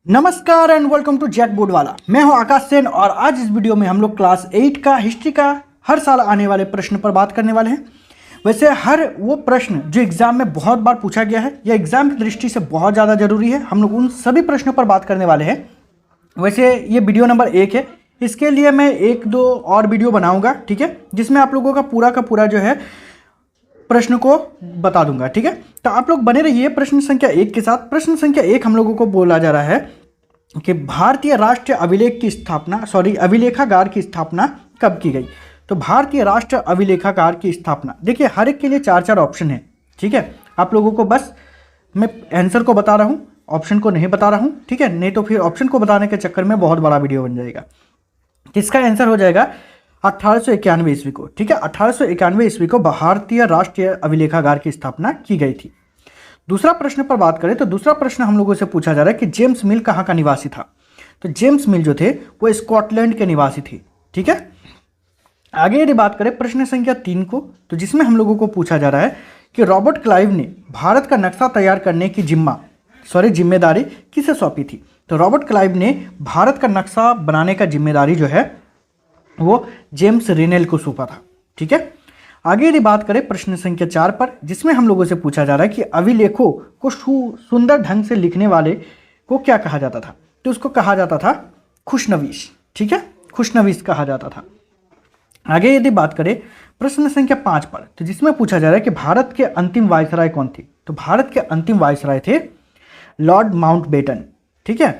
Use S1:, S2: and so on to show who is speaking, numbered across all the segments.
S1: नमस्कार and welcome to JAC board वाला। मैं हूं आकाश सेन और आज इस वीडियो में हम लोग क्लास 8 का हिस्ट्री का हर साल आने वाले प्रश्न पर बात करने वाले हैं। वैसे हर वो प्रश्न जो एग्जाम में बहुत बार पूछा गया है या एग्जाम की दृष्टि से बहुत ज़्यादा जरूरी है, हम लोग उन सभी प्रश्नों पर बात करने वाले हैं। वैसे ये वीडियो नंबर 1 है, इसके लिए मैं 1-2 और वीडियो बनाऊंगा, ठीक है, जिसमें आप लोगों का पूरा जो है प्रश्न को बता दूंगा, ठीक है। तो आप लोग बने रहिए प्रश्न संख्या 1 के साथ। प्रश्न संख्या 1 हम लोगों को बोला जा रहा है कि भारतीय राष्ट्रीय अभिलेखागार की स्थापना कब की गई। तो भारतीय राष्ट्रीय अभिलेखागार की स्थापना, देखिए हर एक के लिए 4-4 ऑप्शन है, ठीक है। आप लोगों को बस मैं आंसर को बता रहा हूँ, ऑप्शन को नहीं बता रहा हूँ, ठीक है, नहीं तो फिर ऑप्शन को बताने के चक्कर में बहुत बड़ा वीडियो बन जाएगा। इसका आंसर हो जाएगा 1891 ईस्वी को, ठीक है। 1891 ईस्वी को भारतीय राष्ट्रीय अभिलेखागार की स्थापना की गई थी। दूसरा प्रश्न पर बात करें तो दूसरा प्रश्न हम लोगों से पूछा जा रहा है कि जेम्स मिल कहाँ का निवासी था। तो जेम्स मिल जो थे वो स्कॉटलैंड के निवासी थे, ठीक है। आगे यदि बात करें प्रश्न संख्या 3 को, तो जिसमें हम लोगों को पूछा जा रहा है कि रॉबर्ट क्लाइव ने भारत का नक्शा तैयार करने की जिम्मेदारी किसे सौंपी थी। तो रॉबर्ट क्लाइव ने भारत का नक्शा बनाने का जिम्मेदारी जो है वो जेम्स रेनेल को सौंपा था, ठीक है। आगे यदि बात करें प्रश्न संख्या 4 पर, जिसमें हम लोगों से पूछा जा रहा है कि अभिलेखों को सुंदर ढंग से लिखने वाले को क्या कहा जाता था। तो उसको कहा जाता था खुशनवीस, ठीक है, खुशनवीस कहा जाता था। आगे यदि बात करें प्रश्न संख्या 5 पर, तो जिसमें पूछा जा रहा है कि भारत के अंतिम वायसराय कौन थे। तो भारत के अंतिम वायसराय थे लॉर्ड माउंटबेटन, ठीक है।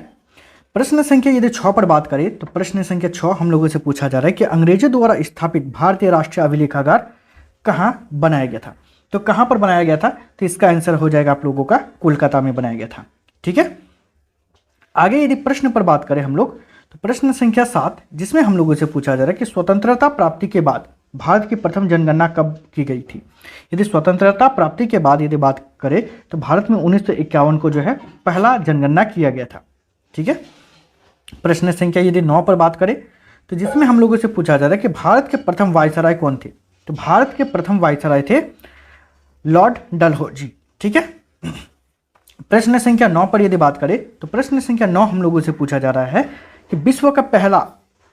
S1: प्रश्न संख्या यदि 6 पर बात करें तो प्रश्न संख्या 6 हम लोगों से पूछा जा रहा है कि अंग्रेजों द्वारा स्थापित भारतीय राष्ट्रीय अभिलेखागार कहाँ बनाया गया था। तो कहाँ पर बनाया गया था, तो इसका आंसर हो जाएगा आप लोगों का कोलकाता में बनाया गया था, ठीक है। आगे यदि प्रश्न पर बात करें हम लोग, तो प्रश्न संख्या 7, जिसमें हम लोगों से पूछा जा रहा है कि स्वतंत्रता प्राप्ति के बाद भारत की प्रथम जनगणना कब की गई थी। यदि स्वतंत्रता प्राप्ति के बाद यदि बात करें तो भारत में 1951 को जो है पहला जनगणना किया गया था, ठीक है। प्रश्न संख्या यदि 9 पर बात करें तो जिसमें हम लोगों से पूछा जा रहा है कि भारत के प्रथम वायसराय कौन थे। तो भारत के प्रथम वायसराय थे लॉर्ड डलहौजी, ठीक है। प्रश्न संख्या 9 पर यदि बात करें तो प्रश्न संख्या 9 हम लोगों से पूछा जा रहा है कि विश्व का पहला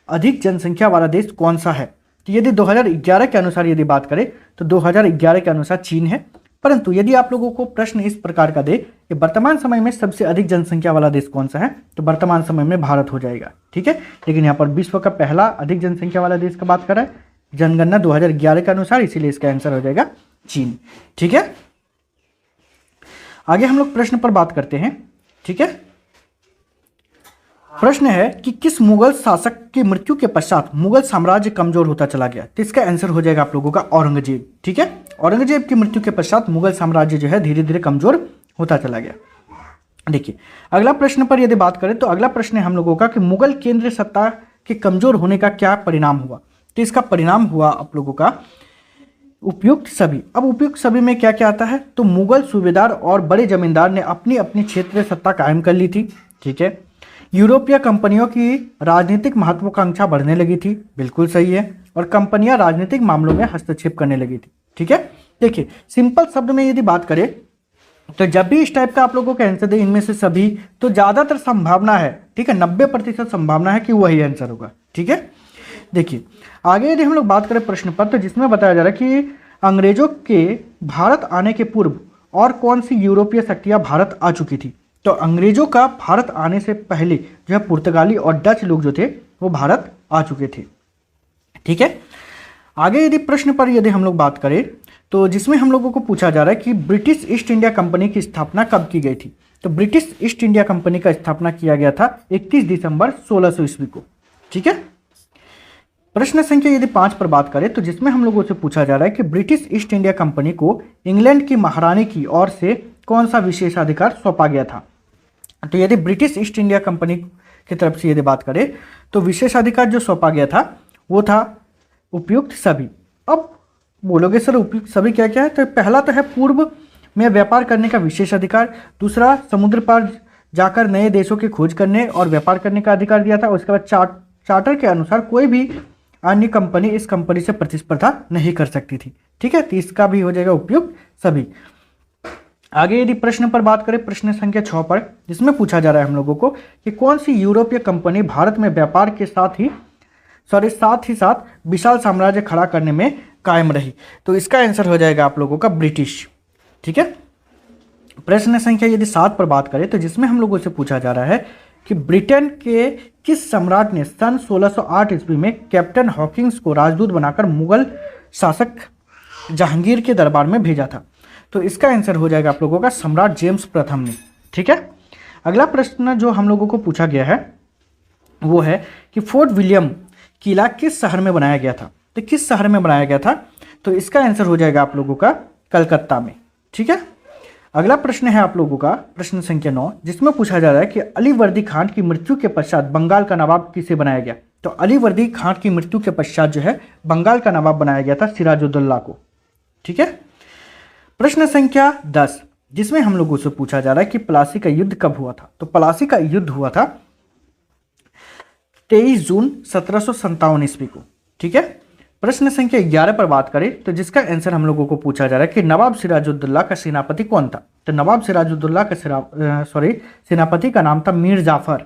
S1: अधिक जनसंख्या वाला देश कौन सा है। तो यदि 2011 के अनुसार यदि बात करें तो 2011 के अनुसार चीन है। परंतु यदि आप लोगों को प्रश्न इस प्रकार का दे कि वर्तमान समय में सबसे अधिक जनसंख्या वाला देश कौन सा है, तो वर्तमान समय में भारत हो जाएगा, ठीक है। लेकिन यहाँ पर विश्व का पहला अधिक जनसंख्या वाला देश का बात कर रहा है जनगणना 2011 के अनुसार, इसीलिए इसका आंसर हो जाएगा चीन, ठीक है। आगे हम लोग प्रश्न पर बात करते हैं, ठीक है। प्रश्न है कि किस मुगल शासक की मृत्यु के पश्चात मुगल साम्राज्य कमजोर होता चला गया। तो इसका आंसर हो जाएगा आप लोगों का औरंगजेब, ठीक है। औरंगजेब की मृत्यु के पश्चात मुगल साम्राज्य जो है धीरे धीरे कमजोर होता चला गया। देखिए अगला प्रश्न पर यदि बात करें तो अगला प्रश्न है हम लोगों का कि मुगल केंद्रीय सत्ता के कमजोर होने का क्या परिणाम हुआ। तो इसका परिणाम हुआ आप लोगों का उपयुक्त सभी। अब उपयुक्त सभी में क्या क्या आता है, तो मुगल सूबेदार और बड़े जमींदार ने अपनी अपनी क्षेत्रीय सत्ता कायम कर ली थी, ठीक है। यूरोपीय कंपनियों की राजनीतिक महत्वाकांक्षा बढ़ने लगी थी, बिल्कुल सही है। और कंपनियां राजनीतिक मामलों में हस्तक्षेप करने लगी थी, ठीक है। देखिए सिंपल शब्द में यदि बात करें तो जब भी इस टाइप का आप लोगों का आंसर दे इनमें से सभी, तो ज्यादातर संभावना है, ठीक है, 90% संभावना है कि वही आंसर होगा, ठीक है। देखिए आगे यदि हम लोग बात करें प्रश्न पर, तो जिसमें बताया जा रहा है कि अंग्रेजों के भारत आने के पूर्व और कौन सी यूरोपीय शक्तियां भारत आ चुकी थी। तो अंग्रेजों का भारत आने से पहले जो है पुर्तगाली और डच लोग जो थे वो भारत आ चुके थे, ठीक है। आगे यदि प्रश्न पर यदि हम लोग बात करें तो जिसमें हम लोगों को पूछा जा रहा है कि ब्रिटिश ईस्ट इंडिया कंपनी की स्थापना कब की गई थी। तो ब्रिटिश ईस्ट इंडिया कंपनी का स्थापना किया गया था 31 दिसंबर 1600 ईस्वी को, ठीक है। प्रश्न संख्या यदि 5 पर बात करें तो जिसमें हम लोगों से पूछा जा रहा है कि ब्रिटिश ईस्ट इंडिया कंपनी को इंग्लैंड की महारानी की ओर से कौन सा विशेषाधिकार सौंपा गया था। तो यदि ब्रिटिश ईस्ट इंडिया कंपनी की तरफ से यदि बात करें तो विशेषाधिकार जो सौंपा गया था वो था उपयुक्त सभी। अब बोलोगे सर उपयुक्त सभी क्या क्या है, तो पहला तो है पूर्व में व्यापार करने का विशेष अधिकार, दूसरा समुद्र पार जाकर नए देशों की खोज करने और व्यापार करने का अधिकार दिया था। उसके बाद चार्टर के अनुसार कोई भी अन्य कंपनी इस कंपनी से प्रतिस्पर्धा नहीं कर सकती थी, ठीक है। तो इसका भी हो जाएगा उपयुक्त सभी। आगे यदि प्रश्न पर बात करें, प्रश्न संख्या 6 पर, जिसमें पूछा जा रहा है हम लोगों को कि कौन सी यूरोपीय कंपनी भारत में व्यापार के साथ ही साथ विशाल साम्राज्य खड़ा करने में कायम रही। तो इसका आंसर हो जाएगा आप लोगों का ब्रिटिश। ठीक है। प्रश्न संख्या यदि 7 पर बात करें, तो जिसमें हम लोगों से पूछा जा रहा है कि ब्रिटेन के किस सम्राट ने सन 1608 ईस्वी में कैप्टन हॉकिंस को राजदूत बनाकर मुगल शासक जहांगीर के दरबार में भेजा था। तो इसका आंसर हो जाएगा आप लोगों का सम्राट जेम्स प्रथम ने। ठीक है। अगला प्रश्न जो हम लोगों को पूछा गया है वो है कि फोर्ट विलियम किला किस शहर में बनाया गया था। तो किस शहर में बनाया गया था, तो इसका आंसर हो जाएगा आप लोगों का कलकत्ता में। ठीक है। अगला प्रश्न है आप लोगों का प्रश्न संख्या 9, जिसमें पूछा जा रहा है कि अलीवर्दी खान की मृत्यु के पश्चात बंगाल का नवाब किसे बनाया गया। तो अलीवर्दी खान की मृत्यु के पश्चात जो है बंगाल का नवाब बनाया गया था सिराजुद्दौला को। ठीक है। प्रश्न संख्या 10, जिसमें हम लोगों से पूछा जा रहा है कि प्लासी का युद्ध कब हुआ था। तो प्लासी का युद्ध हुआ था 23 जून 1757 ईस्वी को। ठीक है। प्रश्न संख्या 11 पर बात करें, तो जिसका आंसर हम लोगों को पूछा जा रहा है कि नवाब सिराजुद्दौला का सेनापति कौन था। तो नवाब सिराजुद्दौला का सेनापति का नाम था मीर जाफर।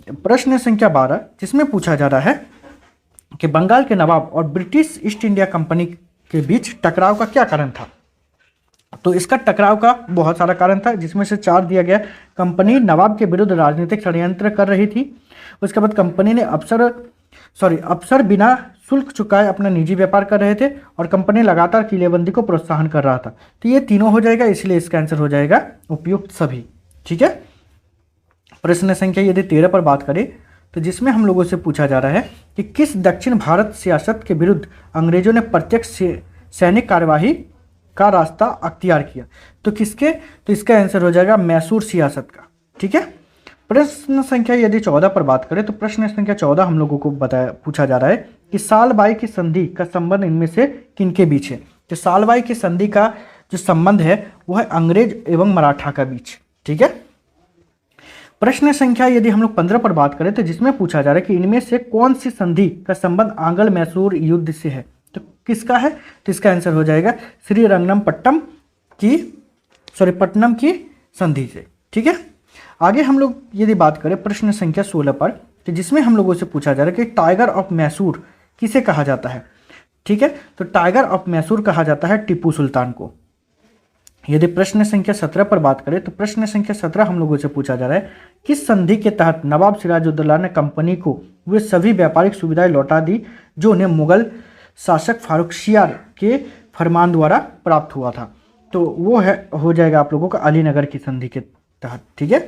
S1: प्रश्न संख्या 12, जिसमें पूछा जा रहा है कि बंगाल के नवाब और ब्रिटिश ईस्ट इंडिया कंपनी के बीच टकराव का क्या कारण था। तो इसका टकराव का बहुत सारा कारण था, जिसमें से 4 दिया गया। कंपनी नवाब के विरुद्ध राजनीतिक षड्यंत्र कर रही थी। उसके बाद कंपनी ने अफसर बिना शुल्क चुकाए अपना निजी व्यापार कर रहे थे, और कंपनी लगातार किलेबंदी को प्रोत्साहन कर रहा था। तो ये तीनों हो जाएगा, इसलिए इसका आंसर हो जाएगा उपयुक्त सभी। ठीक है। प्रश्न संख्या यदि 13 पर बात करें, तो जिसमें हम लोगों से पूछा जा रहा है कि किस दक्षिण भारत सियासत के विरुद्ध अंग्रेजों ने प्रत्यक्ष सैनिक कार्यवाही का रास्ता अख्तियार किया। तो किसके, तो इसका आंसर हो जाएगा मैसूर सियासत का। ठीक है। प्रश्न संख्या यदि 14 पर बात करें, तो प्रश्न संख्या 14 हम लोगों को पूछा जा रहा है कि सालबाई की संधि का संबंध इनमें से किनके बीच है। तो सालबाई की संधि का जो संबंध है वो है अंग्रेज एवं मराठा का बीच। ठीक है। प्रश्न संख्या यदि हम लोग 15 पर बात करें, तो जिसमें पूछा जा रहा है कि इनमें से कौन सी संधि का संबंध आंग्ल मैसूर युद्ध से है। तो किसका है, तो इसका आंसर हो जाएगा श्रीरंगपट्टनम की संधि से। ठीक है। आगे हम लोग यदि बात करें प्रश्न संख्या 16 पर, तो जिसमें हम लोगों से पूछा जा रहा है कि टाइगर ऑफ मैसूर किसे कहा जाता है। ठीक है। तो टाइगर ऑफ मैसूर कहा जाता है टीपू सुल्तान को। यदि प्रश्न संख्या 17 पर बात करें, तो प्रश्न संख्या 17 हम लोगों से पूछा जा रहा है किस संधि के तहत नवाब सिराजुद्दौला ने कंपनी को वे सभी व्यापारिक सुविधाएं लौटा दी जो उन्हें मुगल शासक फारुखशियार के फरमान द्वारा प्राप्त हुआ था। तो वो हो जाएगा आप लोगों का अलीनगर की संधि के तहत। ठीक है।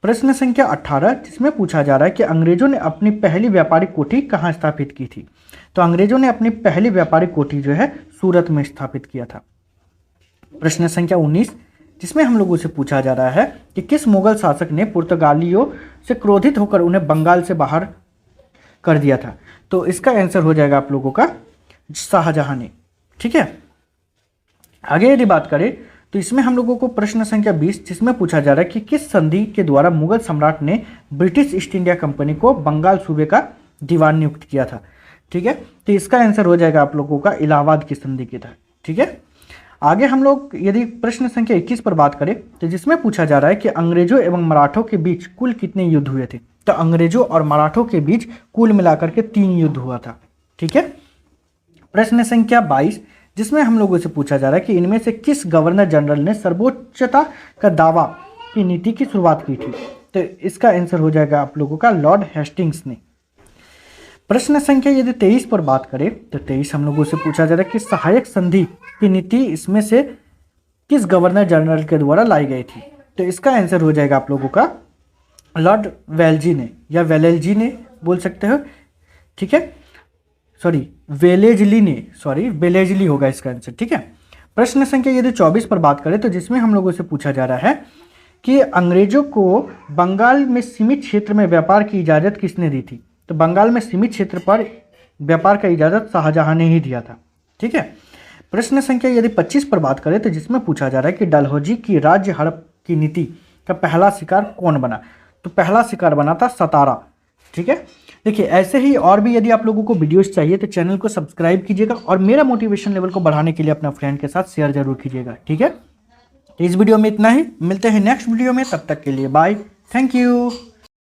S1: प्रश्न संख्या 18, जिसमें पूछा जा रहा है कि अंग्रेजों ने अपनी पहली व्यापारिक कोठी कहाँ स्थापित की थी। तो अंग्रेजों ने अपनी पहली व्यापारिक कोठी जो है सूरत में स्थापित किया था। प्रश्न संख्या 19, जिसमें हम लोगों से पूछा जा रहा है कि किस मुगल शासक ने पुर्तगालियों से क्रोधित होकर उन्हें बंगाल से बाहर कर दिया था। तो इसका आंसर हो जाएगा आप लोगों का शाहजहां ने। ठीक है। आगे यदि बात करें, तो इसमें हम लोगों को प्रश्न संख्या 20, जिसमें पूछा जा रहा है कि किस संधि के द्वारा मुगल सम्राट ने ब्रिटिश ईस्ट इंडिया कंपनी को बंगाल सूबे का दीवान नियुक्त किया था। ठीक है। तो इसका आंसर हो जाएगा आप लोगों का इलाहाबाद की संधि के तहत। ठीक है। आगे हम लोग यदि प्रश्न संख्या 21 पर बात करें, तो जिसमें पूछा जा रहा है कि अंग्रेजों एवं मराठों के बीच कुल कितने युद्ध हुए थे। तो अंग्रेजों और मराठों के बीच कुल मिलाकर के 3 युद्ध हुआ था। ठीक है। प्रश्न संख्या 22, जिसमें हम लोगों से पूछा जा रहा है कि इनमें से किस गवर्नर जनरल ने सर्वोच्चता का दावा की नीति की शुरुआत की थी। तो इसका आंसर हो जाएगा आप लोगों का लॉर्ड हेस्टिंग्स ने। प्रश्न संख्या यदि 23 पर बात करें, तो 23 हम लोगों से पूछा जा रहा है कि सहायक संधि की नीति इसमें से किस गवर्नर जनरल के द्वारा लाई गई थी। तो इसका आंसर हो जाएगा आप लोगों का लॉर्ड वेलजी ने, या वेलेजी ने बोल सकते हो। ठीक है। वेलेजली होगा इसका आंसर। ठीक है। प्रश्न संख्या यदि 24 पर बात करें, तो जिसमें हम लोगों से पूछा जा रहा है कि अंग्रेजों को बंगाल में सीमित क्षेत्र में व्यापार की इजाज़त किसने दी थी। तो बंगाल में सीमित क्षेत्र पर व्यापार का इजाज़त शाहजहां ने ही दिया था। ठीक है। प्रश्न संख्या यदि 25 पर बात करें, तो जिसमें पूछा जा रहा है कि डलहौजी की राज्य हड़प की नीति का पहला शिकार कौन बना। तो पहला शिकार बना था सतारा। ठीक है। देखिए, ऐसे ही और भी यदि आप लोगों को वीडियोस चाहिए तो चैनल को सब्सक्राइब कीजिएगा, और मेरा मोटिवेशन लेवल को बढ़ाने के लिए अपना फ्रेंड के साथ शेयर जरूर कीजिएगा। ठीक है। तो इस वीडियो में इतना ही, मिलते हैं नेक्स्ट वीडियो में, तब तक के लिए बाय, थैंक यू।